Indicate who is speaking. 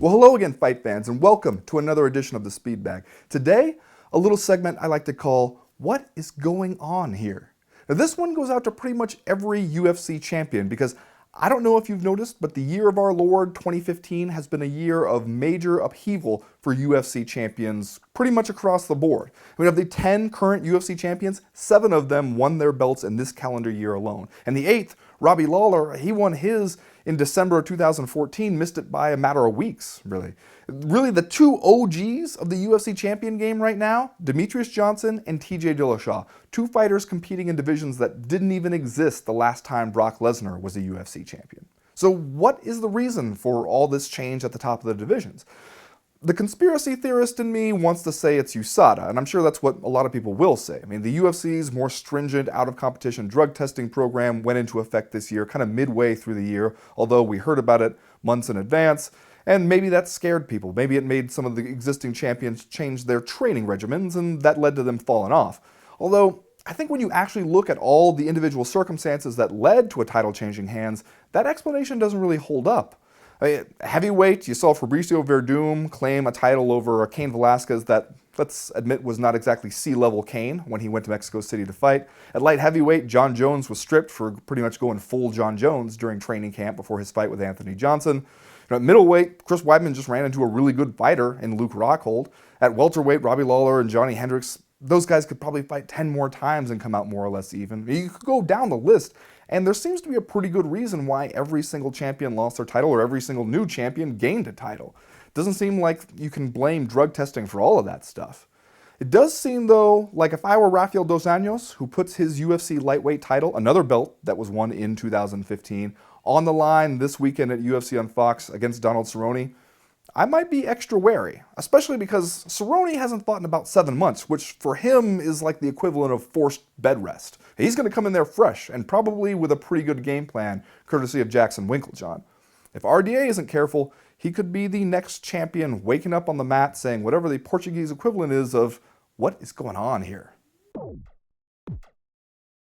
Speaker 1: Well, hello again, fight fans, and welcome to another edition of the Speed Bag. Today, a little segment I like to call, What is Going On Here? Now, this one goes out to pretty much every UFC champion because I don't know if you've noticed, but the year of our Lord, 2015, has been a year of major upheaval for UFC champions pretty much across the board. We have the 10 current UFC champions, 7 of them won their belts in this calendar year alone. And the 8th, Robbie Lawler, he won his in December of 2014, missed it by a matter of weeks, really. Really, the two OGs of the UFC champion game right now, Demetrius Johnson and TJ Dillashaw, two fighters competing in divisions that didn't even exist the last time Brock Lesnar was a UFC champion. So what is the reason for all this change at the top of the divisions? The conspiracy theorist in me wants to say it's USADA, and I'm sure that's what a lot of people will say. I mean, the UFC's more stringent out-of-competition drug testing program went into effect this year, kind of midway through the year, although we heard about it months in advance, and maybe that scared people. Maybe it made some of the existing champions change their training regimens, and that led to them falling off. Although, I think when you actually look at all the individual circumstances that led to a title changing hands, that explanation doesn't really hold up. Heavyweight, you saw Fabricio Verdum claim a title over Cain Velasquez that, let's admit, was not exactly sea-level Cain when he went to Mexico City to fight. At light heavyweight, John Jones was stripped for pretty much going full John Jones during training camp before his fight with Anthony Johnson. At middleweight, Chris Weidman just ran into a really good fighter in Luke Rockhold. At welterweight, Robbie Lawler and Johnny Hendricks, those guys could probably fight 10 more times and come out more or less even. You could go down the list, and there seems to be a pretty good reason why every single champion lost their title or every single new champion gained a title. It doesn't seem like you can blame drug testing for all of that stuff. It does seem, though, like if I were Rafael Dos Anjos, who puts his UFC lightweight title, another belt that was won in 2015, on the line this weekend at UFC on Fox against Donald Cerrone, I might be extra wary, especially because Cerrone hasn't fought in about 7 months, which for him is like the equivalent of forced bed rest. He's going to come in there fresh, and probably with a pretty good game plan, courtesy of Jackson Winklejohn. If RDA isn't careful, he could be the next champion waking up on the mat saying whatever the Portuguese equivalent is of, what is going on here?